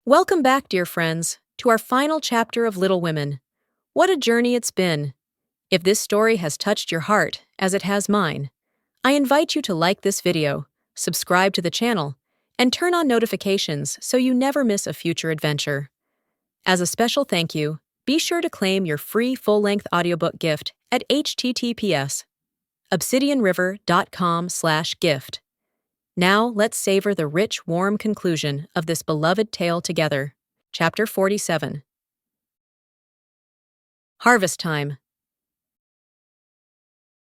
Welcome back, dear friends, to our final chapter of Little Women. What a journey it's been. If this story has touched your heart, as it has mine, I invite you to like this video, subscribe to the channel, and turn on notifications so you never miss a future adventure. As a special thank you, be sure to claim your free full-length audiobook gift at https://obsidianriver.com/gift. Now, let's savor the rich, warm conclusion of this beloved tale together. Chapter 47. Harvest Time.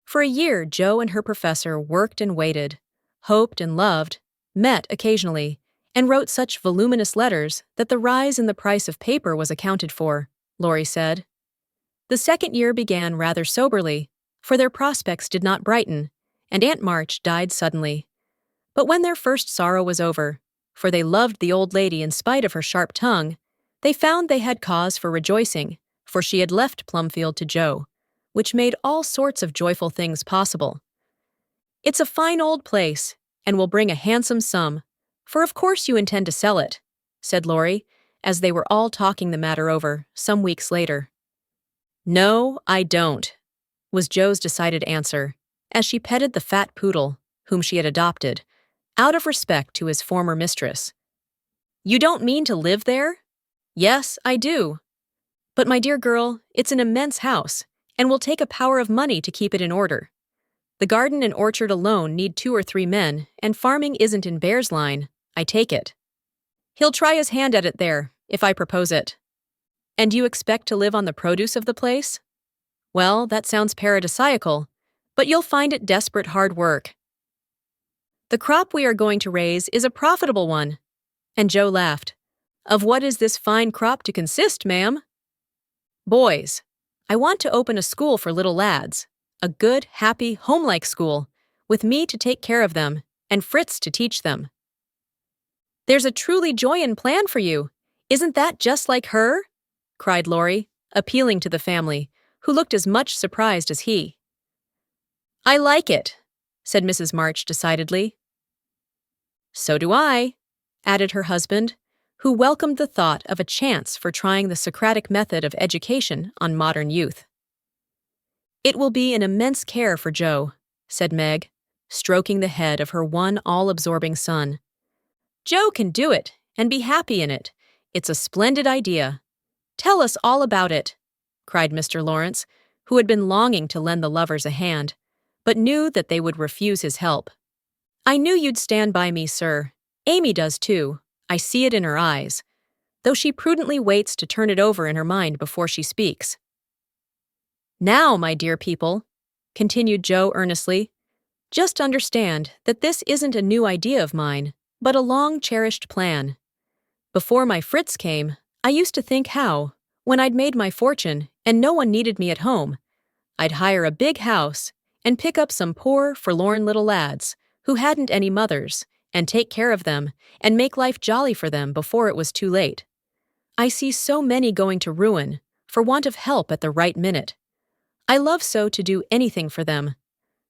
For a year, Jo and her professor worked and waited, hoped and loved, met occasionally, and wrote such voluminous letters that the rise in the price of paper was accounted for, Laurie said. The second year began rather soberly, for their prospects did not brighten, and Aunt March died suddenly. But when their first sorrow was over, for they loved the old lady in spite of her sharp tongue, they found they had cause for rejoicing, for she had left Plumfield to Jo, which made all sorts of joyful things possible. "It's a fine old place, and will bring a handsome sum, for of course you intend to sell it," said Laurie, as they were all talking the matter over, some weeks later. "No, I don't," was Jo's decided answer, as she petted the fat poodle, whom she had adopted, out of respect to his former mistress. "You don't mean to live there?" "Yes, I do. But my dear girl, it's an immense house, and will take a power of money to keep it in order. The garden and orchard alone need 2 or 3 men, and farming isn't in Bear's line, I take it. He'll try his hand at it there, if I propose it. And you expect to live on the produce of the place? Well, that sounds paradisiacal, but you'll find it desperate hard work. The crop we are going to raise is a profitable one." And Jo laughed. "Of what is this fine crop to consist, ma'am?" "Boys. I want to open a school for little lads, a good, happy, homelike school, with me to take care of them, and Fritz to teach them." "There's a truly joyin' plan for you. Isn't that just like her?" cried Laurie, appealing to the family, who looked as much surprised as he. "I like it," said Mrs. March decidedly. "So do I," added her husband, who welcomed the thought of a chance for trying the Socratic method of education on modern youth. "It will be an immense care for Jo," said Meg, stroking the head of her one all-absorbing son. "Jo can do it, and be happy in it. It's a splendid idea. Tell us all about it," cried Mr. Lawrence, who had been longing to lend the lovers a hand, but knew that they would refuse his help. "I knew you'd stand by me, sir. Amy does too. I see it in her eyes, though she prudently waits to turn it over in her mind before she speaks. Now, my dear people," continued Jo earnestly, "just understand that this isn't a new idea of mine, but a long-cherished plan. Before my Fritz came, I used to think how, when I'd made my fortune and no one needed me at home, I'd hire a big house and pick up some poor, forlorn little lads who hadn't any mothers, and take care of them and make life jolly for them before it was too late. I see so many going to ruin for want of help at the right minute. I love so to do anything for them.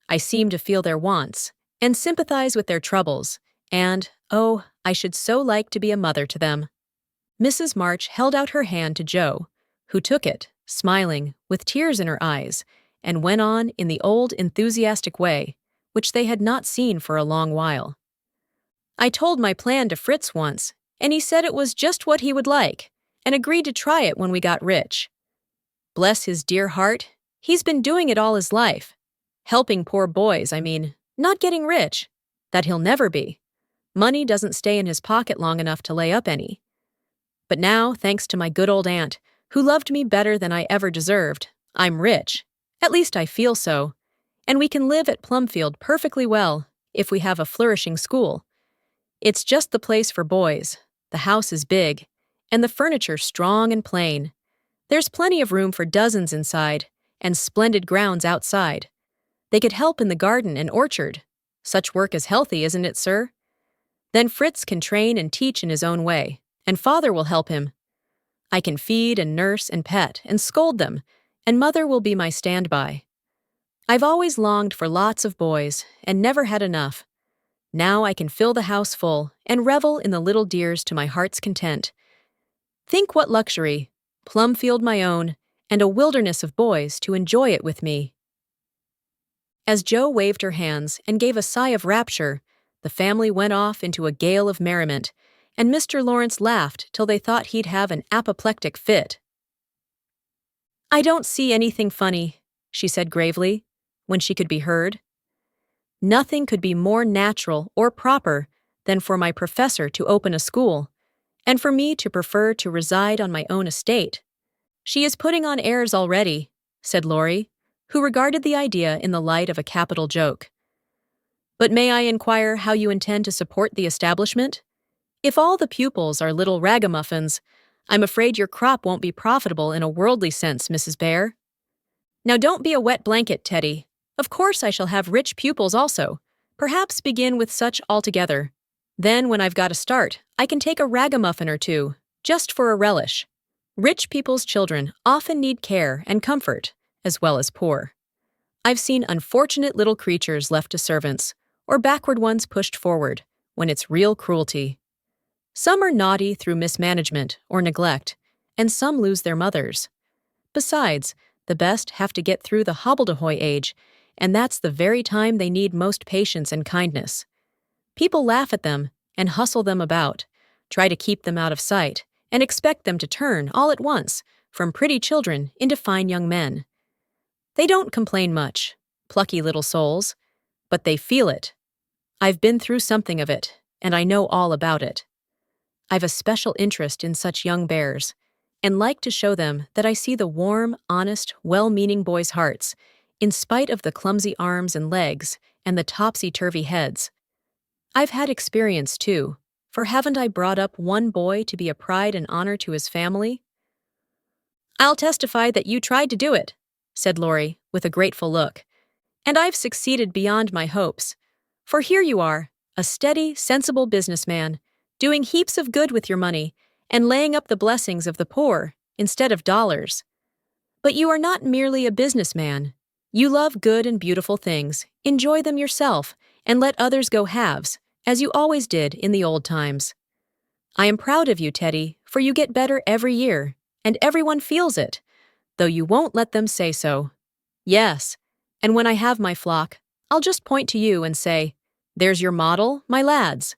I seem to feel their wants and sympathize with their troubles, and, oh, I should so like to be a mother to them." Mrs. March held out her hand to Jo, who took it, smiling, with tears in her eyes, and went on in the old enthusiastic way, which they had not seen for a long while. "I told my plan to Fritz once, and he said it was just what he would like, and agreed to try it when we got rich. Bless his dear heart, he's been doing it all his life. Helping poor boys, I mean, not getting rich. That he'll never be. Money doesn't stay in his pocket long enough to lay up any. But now, thanks to my good old aunt, who loved me better than I ever deserved, I'm rich. At least I feel so. And we can live at Plumfield perfectly well, if we have a flourishing school. It's just the place for boys. The house is big, and the furniture strong and plain. There's plenty of room for dozens inside, and splendid grounds outside. They could help in the garden and orchard. Such work is healthy, isn't it, sir? Then Fritz can train and teach in his own way, and father will help him. I can feed and nurse and pet and scold them, and mother will be my standby. I've always longed for lots of boys, and never had enough. Now I can fill the house full and revel in the little dears to my heart's content, Think what luxury, Plumfield my own, and a wilderness of boys to enjoy it with me. As Jo waved her hands and gave a sigh of rapture, the family went off into a gale of merriment, and Mr. Lawrence laughed till they thought he'd have an apoplectic fit. "I don't see anything funny," she said gravely, when she could be heard. "Nothing could be more natural or proper than for my professor to open a school, and for me to prefer to reside on my own estate." "She is putting on airs already," said Laurie, who regarded the idea in the light of a capital joke. "But may I inquire how you intend to support the establishment? If all the pupils are little ragamuffins, I'm afraid your crop won't be profitable in a worldly sense, Mrs. Bear." "Now don't be a wet blanket, Teddy. Of course I shall have rich pupils also. Perhaps begin with such altogether. Then when I've got a start, I can take a ragamuffin or two, just for a relish. Rich people's children often need care and comfort, as well as poor. I've seen unfortunate little creatures left to servants, or backward ones pushed forward, when it's real cruelty. Some are naughty through mismanagement or neglect, and some lose their mothers. Besides, the best have to get through the hobbledehoy age, and that's the very time they need most patience and kindness. People laugh at them and hustle them about, try to keep them out of sight, and expect them to turn, all at once, from pretty children into fine young men. They don't complain much, plucky little souls, but they feel it. I've been through something of it, and I know all about it. I've a special interest in such young bears, and like to show them that I see the warm, honest, well-meaning boys' hearts, in spite of the clumsy arms and legs and the topsy-turvy heads. I've had experience, too, for haven't I brought up one boy to be a pride and honor to his family?" "I'll testify that you tried to do it," said Laurie, with a grateful look. "And I've succeeded beyond my hopes. For here you are, a steady, sensible businessman, doing heaps of good with your money, and laying up the blessings of the poor, instead of dollars. But you are not merely a businessman. You love good and beautiful things, enjoy them yourself, and let others go halves, as you always did in the old times. I am proud of you, Teddy, for you get better every year, and everyone feels it, though you won't let them say so. Yes, and when I have my flock, I'll just point to you and say, 'There's your model, my lads.'"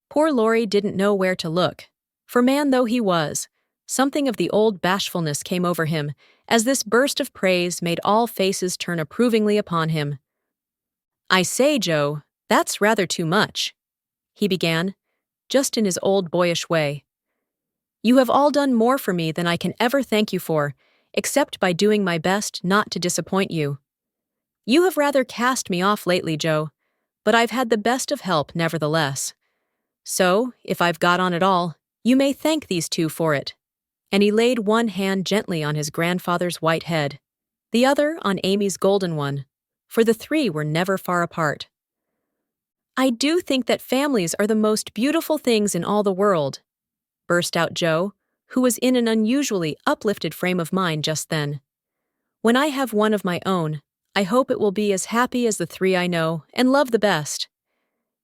Poor Laurie didn't know where to look, for man though he was, something of the old bashfulness came over him as this burst of praise made all faces turn approvingly upon him. "I say, Jo, that's rather too much," he began, just in his old boyish way. "You have all done more for me than I can ever thank you for, except by doing my best not to disappoint you. You have rather cast me off lately, Jo, but I've had the best of help nevertheless. So, if I've got on at all, you may thank these two for it." And he laid one hand gently on his grandfather's white head, the other on Amy's golden one, for the three were never far apart. "I do think that families are the most beautiful things in all the world," burst out Jo, who was in an unusually uplifted frame of mind just then. "When I have one of my own, I hope it will be as happy as the three I know and love the best.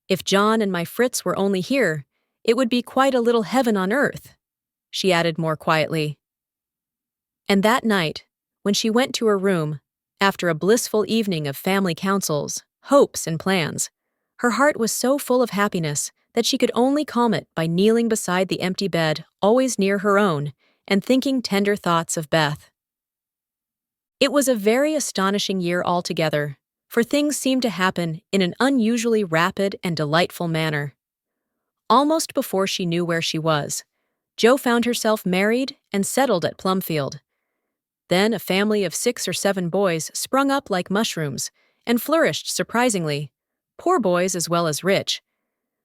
If John and my Fritz were only here, it would be quite a little heaven on earth," she added more quietly. And that night, when she went to her room, after a blissful evening of family councils, hopes, and plans, her heart was so full of happiness that she could only calm it by kneeling beside the empty bed, always near her own, and thinking tender thoughts of Beth. It was a very astonishing year altogether, for things seemed to happen in an unusually rapid and delightful manner. Almost before she knew where she was, Jo found herself married and settled at Plumfield. Then a family of 6 or 7 boys sprung up like mushrooms and flourished surprisingly, poor boys as well as rich.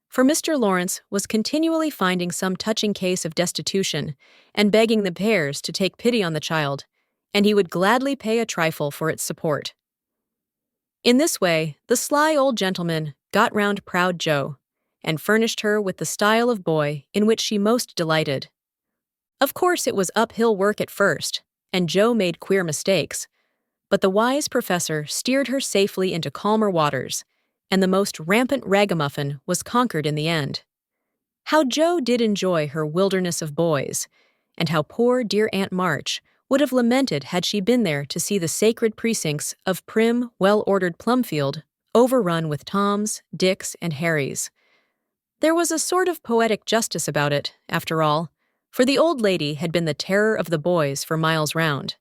For Mr. Lawrence was continually finding some touching case of destitution and begging the pairs to take pity on the child, and he would gladly pay a trifle for its support. In this way, the sly old gentleman got round proud Jo, and furnished her with the style of boy in which she most delighted. Of course it was uphill work at first, and Jo made queer mistakes, but the wise professor steered her safely into calmer waters, and the most rampant ragamuffin was conquered in the end. How Jo did enjoy her wilderness of boys, and how poor dear Aunt March would have lamented had she been there to see the sacred precincts of prim, well-ordered Plumfield overrun with Toms, Dicks, and Harrys. There was a sort of poetic justice about it, after all, for the old lady had been the terror of the boys for miles round.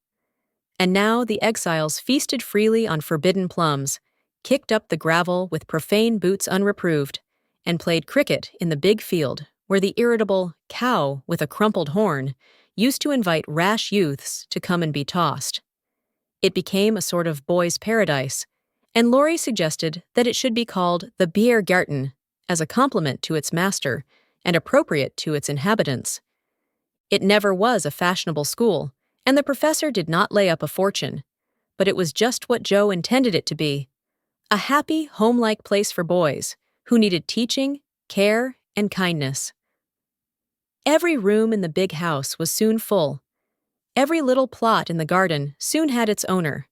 And now the exiles feasted freely on forbidden plums, kicked up the gravel with profane boots unreproved, and played cricket in the big field where the irritable cow with a crumpled horn used to invite rash youths to come and be tossed. It became a sort of boys' paradise, and Laurie suggested that it should be called the Biergarten, as a compliment to its master and appropriate to its inhabitants. It never was a fashionable school, and the professor did not lay up a fortune, but it was just what Jo intended it to be, a happy, home-like place for boys who needed teaching, care, and kindness. Every room in the big house was soon full. Every little plot in the garden soon had its owner.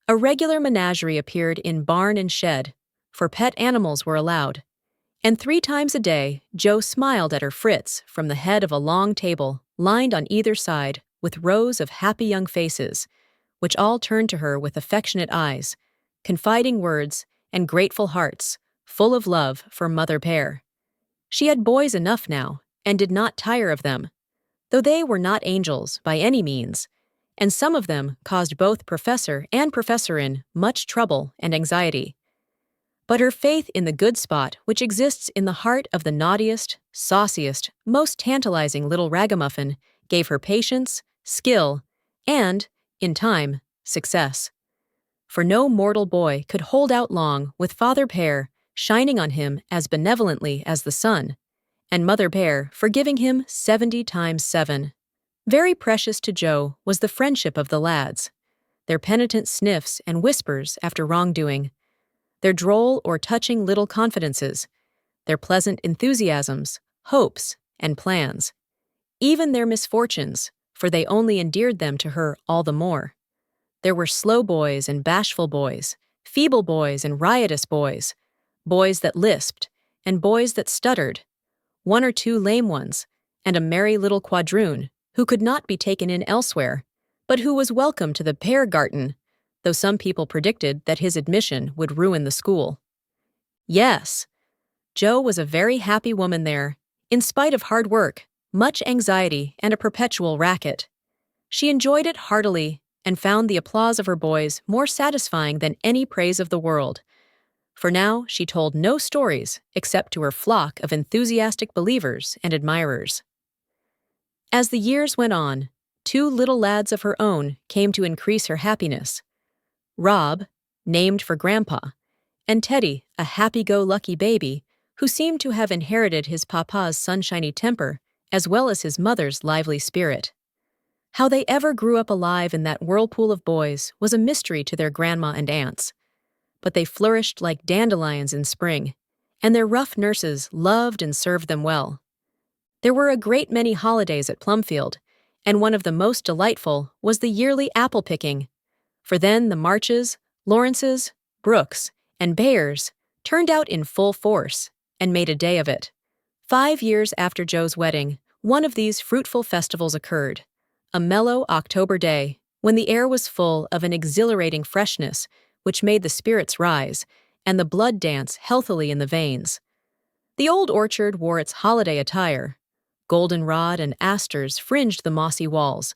A regular menagerie appeared in barn and shed, for pet animals were allowed. And 3 times a day, Jo smiled at her Fritz from the head of a long table lined on either side with rows of happy young faces, which all turned to her with affectionate eyes, confiding words, and grateful hearts, full of love for Mother Pear. She had boys enough now, and did not tire of them, though they were not angels by any means, and some of them caused both professor and professorin much trouble and anxiety. But her faith in the good spot which exists in the heart of the naughtiest, sauciest, most tantalizing little ragamuffin gave her patience, skill, and, in time, success. For no mortal boy could hold out long with Father Pear shining on him as benevolently as the sun, and Mother Pear forgiving him 70 times 7. Very precious to Jo was the friendship of the lads, their penitent sniffs and whispers after wrongdoing, their droll or touching little confidences, their pleasant enthusiasms, hopes, and plans, even their misfortunes, for they only endeared them to her all the more. There were slow boys and bashful boys, feeble boys and riotous boys, boys that lisped, and boys that stuttered, 1 or 2 lame ones, and a merry little quadroon who could not be taken in elsewhere, but who was welcome to the Peargarten, though some people predicted that his admission would ruin the school. Yes, Jo was a very happy woman there, in spite of hard work, much anxiety, and a perpetual racket. She enjoyed it heartily and found the applause of her boys more satisfying than any praise of the world. For now she told no stories except to her flock of enthusiastic believers and admirers. As the years went on, 2 little lads of her own came to increase her happiness. Rob, named for Grandpa, and Teddy, a happy-go-lucky baby who seemed to have inherited his papa's sunshiny temper as well as his mother's lively spirit. How they ever grew up alive in that whirlpool of boys was a mystery to their grandma and aunts. But they flourished like dandelions in spring, and their rough nurses loved and served them well. There were a great many holidays at Plumfield, and one of the most delightful was the yearly apple picking, for then the Marches, Lawrences, Brooks, and Bayers turned out in full force and made a day of it. 5 years after Jo's wedding, one of these fruitful festivals occurred, a mellow October day when the air was full of an exhilarating freshness which made the spirits rise and the blood dance healthily in the veins. The old orchard wore its holiday attire. Goldenrod and asters fringed the mossy walls.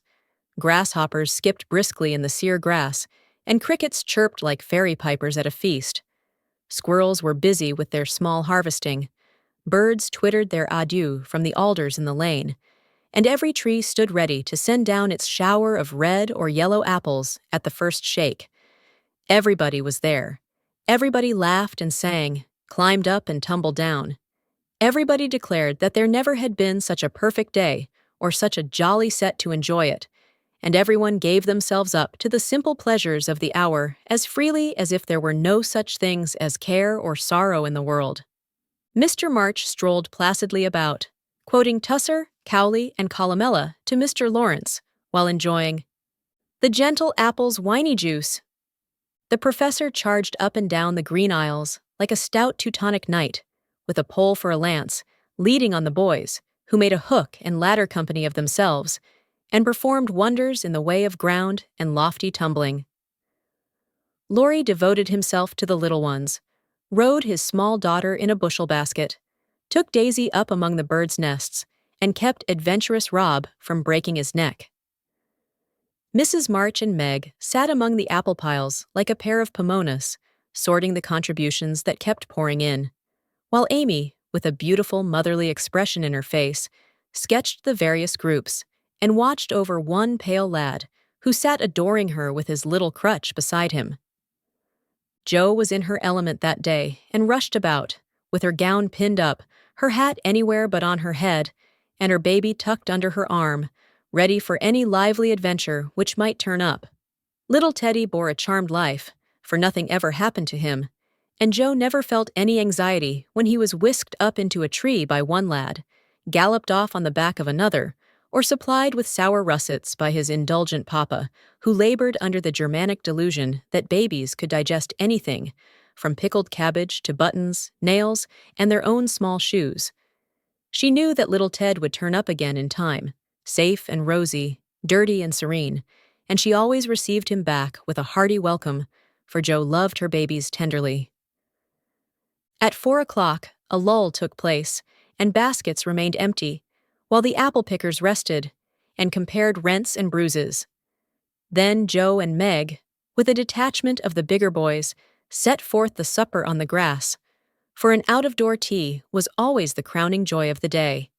Grasshoppers skipped briskly in the sere grass, and crickets chirped like fairy pipers at a feast. Squirrels were busy with their small harvesting. Birds twittered their adieu from the alders in the lane, and every tree stood ready to send down its shower of red or yellow apples at the first shake. Everybody was there. Everybody laughed and sang, climbed up and tumbled down. Everybody declared that there never had been such a perfect day or such a jolly set to enjoy it, and everyone gave themselves up to the simple pleasures of the hour as freely as if there were no such things as care or sorrow in the world. Mr. March strolled placidly about, quoting Tusser, Cowley, and Columella to Mr. Lawrence, while enjoying the gentle apple's winey juice. The professor charged up and down the green aisles like a stout Teutonic knight, with a pole for a lance, leading on the boys, who made a hook and ladder company of themselves, and performed wonders in the way of ground and lofty tumbling. Laurie devoted himself to the little ones, rode his small daughter in a bushel basket, took Daisy up among the birds' nests, and kept adventurous Rob from breaking his neck. Mrs. March and Meg sat among the apple piles like a pair of pomonas, sorting the contributions that kept pouring in, while Amy, with a beautiful motherly expression in her face, sketched the various groups and watched over one pale lad who sat adoring her with his little crutch beside him. Jo was in her element that day and rushed about, with her gown pinned up, her hat anywhere but on her head, and her baby tucked under her arm, ready for any lively adventure which might turn up. Little Teddy bore a charmed life, for nothing ever happened to him, and Jo never felt any anxiety when he was whisked up into a tree by one lad, galloped off on the back of another, or supplied with sour russets by his indulgent papa, who labored under the Germanic delusion that babies could digest anything, from pickled cabbage to buttons, nails, and their own small shoes. She knew that little Ted would turn up again in time, safe and rosy, dirty and serene, and she always received him back with a hearty welcome, for Jo loved her babies tenderly. At 4 o'clock, a lull took place, and baskets remained empty, while the apple pickers rested and compared rents and bruises. Then Jo and Meg, with a detachment of the bigger boys, set forth the supper on the grass, for an out-of-door tea was always the crowning joy of the day.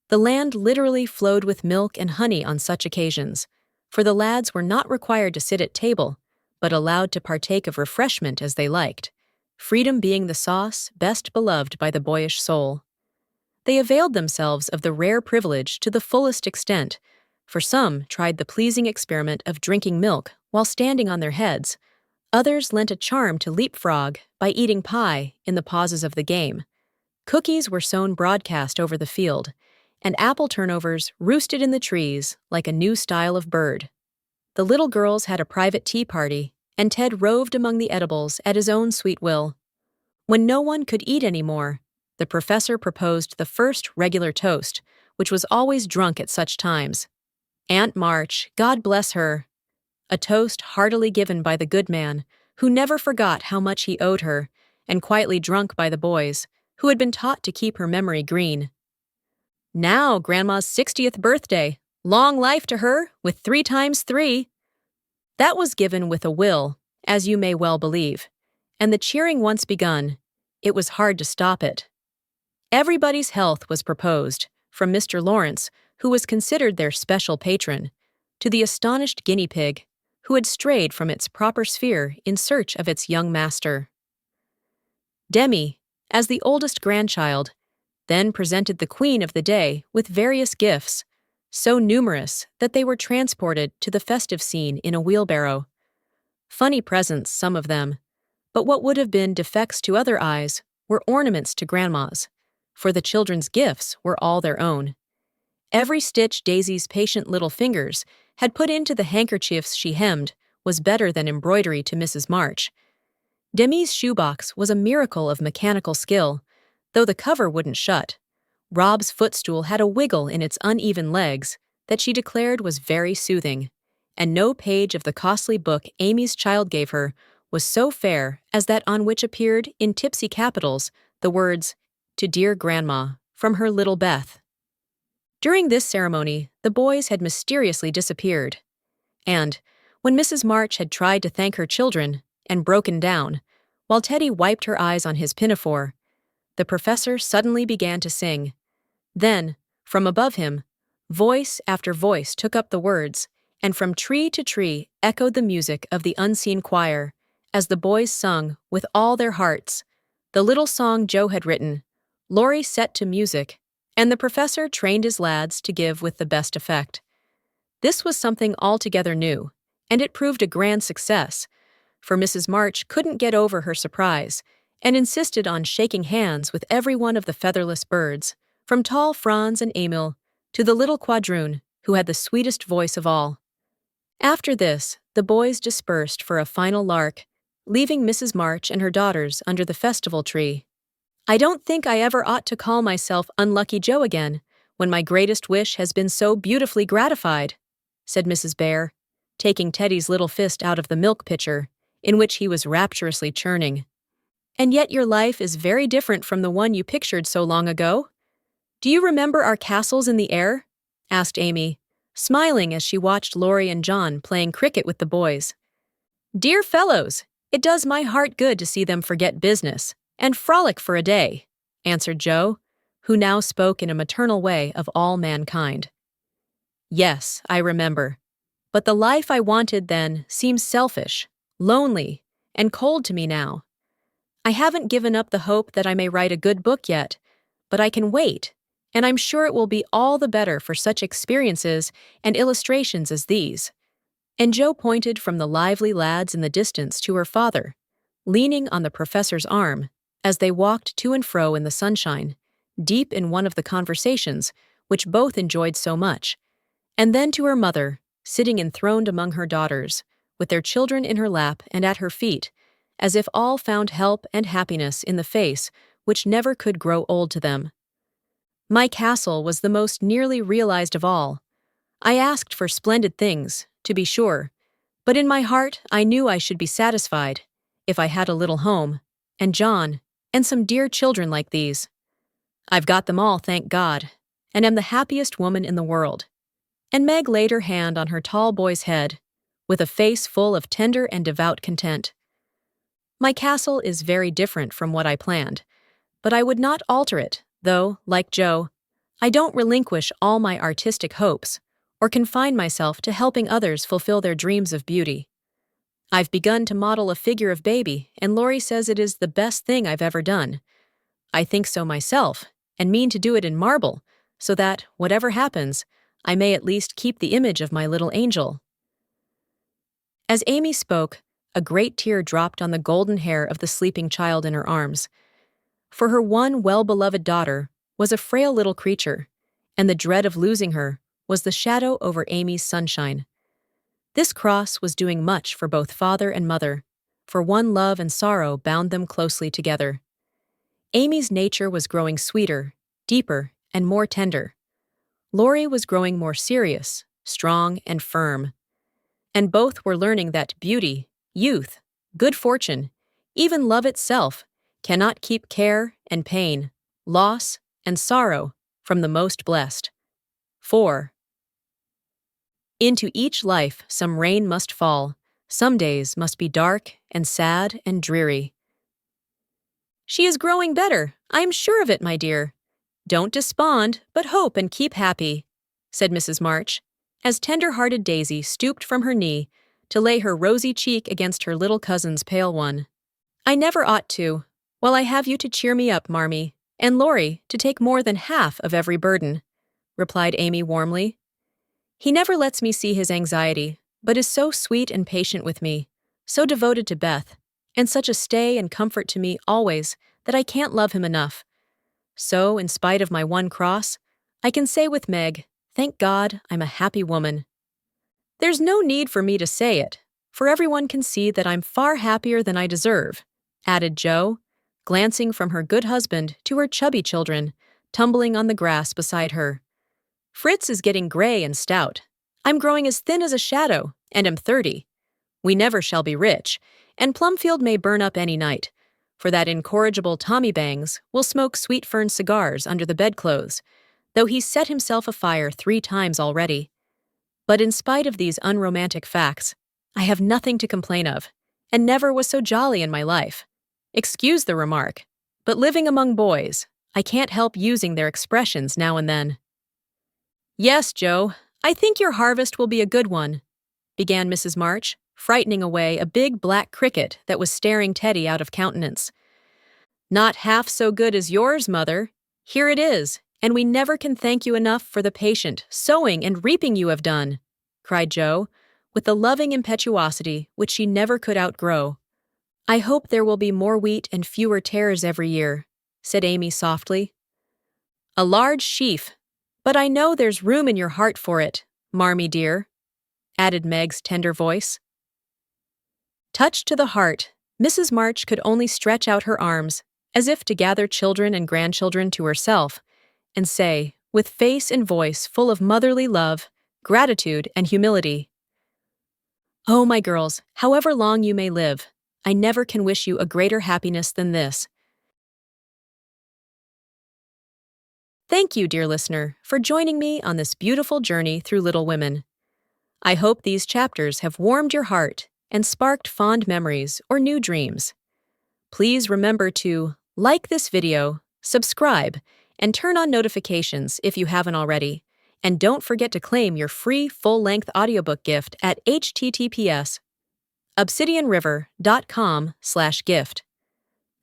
The land literally flowed with milk and honey on such occasions, for the lads were not required to sit at table, but allowed to partake of refreshment as they liked, freedom being the sauce best beloved by the boyish soul. They availed themselves of the rare privilege to the fullest extent, for some tried the pleasing experiment of drinking milk while standing on their heads. Others lent a charm to leapfrog by eating pie in the pauses of the game. Cookies were sown broadcast over the field, and apple turnovers roosted in the trees like a new style of bird. The little girls had a private tea party, and Ted roved among the edibles at his own sweet will. When no one could eat any more, the professor proposed the first regular toast, which was always drunk at such times. Aunt March, God bless her! A toast heartily given by the good man, who never forgot how much he owed her, and quietly drunk by the boys, who had been taught to keep her memory green. Now Grandma's 60th birthday, long life to her, with 3 times 3. That was given with a will, as you may well believe, and the cheering once begun, it was hard to stop it. Everybody's health was proposed, from Mr. Lawrence, who was considered their special patron, to the astonished guinea pig, who had strayed from its proper sphere in search of its young master. Demi, as the oldest grandchild, then presented the queen of the day with various gifts, so numerous that they were transported to the festive scene in a wheelbarrow. Funny presents, some of them, but what would have been defects to other eyes were ornaments to Grandma's, for the children's gifts were all their own. Every stitch Daisy's patient little fingers had put into the handkerchiefs she hemmed was better than embroidery to Mrs. March. Demi's shoebox was a miracle of mechanical skill, though the cover wouldn't shut. Rob's footstool had a wiggle in its uneven legs that she declared was very soothing, and no page of the costly book Amy's child gave her was so fair as that on which appeared in tipsy capitals the words, "To dear Grandma, from her little Beth." During this ceremony, the boys had mysteriously disappeared, and, when Mrs. March had tried to thank her children and broken down, while Teddy wiped her eyes on his pinafore, the professor suddenly began to sing. Then, from above him, voice after voice took up the words, and from tree to tree echoed the music of the unseen choir, as the boys sung, with all their hearts, the little song Jo had written. Laurie set to music, and the professor trained his lads to give with the best effect. This was something altogether new, and it proved a grand success, for Mrs. March couldn't get over her surprise, and insisted on shaking hands with every one of the featherless birds, from tall Franz and Emil to the little quadroon, who had the sweetest voice of all. After this, the boys dispersed for a final lark, leaving Mrs. March and her daughters under the festival tree. I don't think I ever ought to call myself Unlucky Joe again, when my greatest wish has been so beautifully gratified," said Mrs. Bear, taking Teddy's little fist out of the milk pitcher, in which he was rapturously churning. "And yet your life is very different from the one you pictured so long ago. Do you remember our castles in the air?" asked Amy, smiling as she watched Laurie and John playing cricket with the boys. "Dear fellows, it does my heart good to see them forget business and frolic for a day," answered Joe, who now spoke in a maternal way of all mankind. "Yes, I remember. But the life I wanted then seems selfish, lonely, and cold to me now. I haven't given up the hope that I may write a good book yet, but I can wait, and I'm sure it will be all the better for such experiences and illustrations as these." And Joe pointed from the lively lads in the distance to her father, leaning on the professor's arm, as they walked to and fro in the sunshine, deep in one of the conversations which both enjoyed so much, and then to her mother, sitting enthroned among her daughters, with their children in her lap and at her feet, as if all found help and happiness in the face which never could grow old to them. My castle was the most nearly realized of all. I asked for splendid things, to be sure, but in my heart I knew I should be satisfied if I had a little home, and John, and some dear children like these. I've got them all, thank God, and am the happiest woman in the world." And Meg laid her hand on her tall boy's head, with a face full of tender and devout content. "My castle is very different from what I planned, but I would not alter it, though, like Joe, I don't relinquish all my artistic hopes, or confine myself to helping others fulfill their dreams of beauty. I've begun to model a figure of baby, and Laurie says it is the best thing I've ever done. I think so myself, and mean to do it in marble, so that, whatever happens, I may at least keep the image of my little angel." As Amy spoke, a great tear dropped on the golden hair of the sleeping child in her arms. For her one well-beloved daughter was a frail little creature, and the dread of losing her was the shadow over Amy's sunshine. This cross was doing much for both father and mother, for one love and sorrow bound them closely together. Amy's nature was growing sweeter, deeper, and more tender. Laurie was growing more serious, strong, and firm. And both were learning that beauty, youth, good fortune, even love itself, cannot keep care and pain, loss and sorrow from the most blessed. 4. Into each life some rain must fall, some days must be dark and sad and dreary. "She is growing better, I am sure of it, my dear. Don't despond, but hope and keep happy," said Mrs. March, as tender-hearted Daisy stooped from her knee to lay her rosy cheek against her little cousin's pale one. "I never ought to, while I have you to cheer me up, Marmee, and Laurie to take more than half of every burden," replied Amy warmly. "He never lets me see his anxiety, but is so sweet and patient with me, so devoted to Beth, and such a stay and comfort to me always that I can't love him enough. So, in spite of my one cross, I can say with Meg, thank God I'm a happy woman. There's no need for me to say it, for everyone can see that I'm far happier than I deserve," added Joe, glancing from her good husband to her chubby children, tumbling on the grass beside her. "Fritz is getting gray and stout. I'm growing as thin as a shadow, and am 30. We never shall be rich, and Plumfield may burn up any night, for that incorrigible Tommy Bangs will smoke sweet fern cigars under the bedclothes, though he's set himself afire 3 times already. But in spite of these unromantic facts, I have nothing to complain of, and never was so jolly in my life. Excuse the remark, but living among boys, I can't help using their expressions now and then." "Yes, Joe, I think your harvest will be a good one," began Mrs. March, frightening away a big black cricket that was staring Teddy out of countenance. "Not half so good as yours, Mother. Here it is, and we never can thank you enough for the patient sowing and reaping you have done," cried Joe, with the loving impetuosity which she never could outgrow. "I hope there will be more wheat and fewer tares every year," said Amy softly. "A large sheaf, but I know there's room in your heart for it, Marmee dear," added Meg's tender voice. Touched to the heart, Mrs. March could only stretch out her arms as if to gather children and grandchildren to herself, and say, with face and voice full of motherly love, gratitude, and humility, "Oh, my girls, however long you may live, I never can wish you a greater happiness than this." Thank you, dear listener, for joining me on this beautiful journey through Little Women. I hope these chapters have warmed your heart and sparked fond memories or new dreams. Please remember to like this video, subscribe, and turn on notifications if you haven't already. And don't forget to claim your free full-length audiobook gift at https://obsidianriver.com/gift.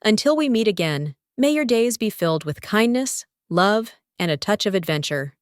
Until we meet again, may your days be filled with kindness, love, and a touch of adventure.